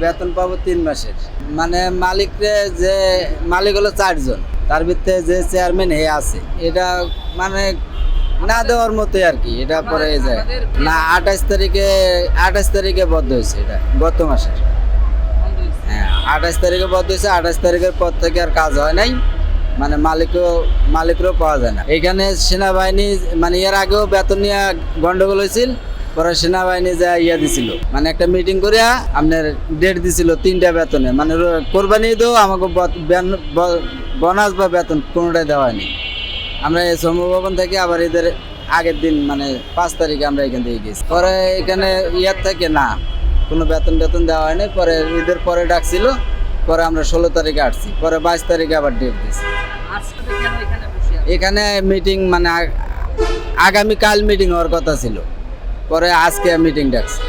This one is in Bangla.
বেতন পাবো 3 মাসের। মানে মালিক হলো 4 জন, তার ভিতরে যে চেয়ারম্যান আছে এটা মানে না দেওয়ার মতোই আর কি। এটা পরে যায় না 28 তারিখে বদ্ধ হয়েছে, এটা গত মাসের। হ্যাঁ 28 তারিখে বদ্ধ হয়েছে। 28 তারিখের পর থেকে আর কাজ হয় নাই, মানে মালিকও পাওয়া যায় না। এখানে সেনাবাহিনী মানে এর আগেও বেতন নিয়ে গন্ডগোল হয়েছিল, পরে সেনাবাহিনী যা দিছিল, মানে একটা মিটিং করে আপনার ডেট দিছিল 3টা বেতনে, মানে কোরবানি ঈদেও আমাকে বোনাস বা বেতন কোনোটাই দেওয়া হয়নি। আমরা এই শ্রম ভবন থেকে আবার এদের আগের দিন মানে 5 তারিখে আমরা এখান থেকে গেছি। পরে এখানে থেকে না কোনো বেতন দেওয়া হয়নি। পরে ঈদের পরে ডাকছিল, পরে আমরা 16 তারিখে আসছি, পরে 22 তারিখে আবার ডেট দিয়েছি। এখানে মিটিং মানে আগামীকাল মিটিং হওয়ার কথা ছিল, পরে আজকে মিটিং ডাকছে।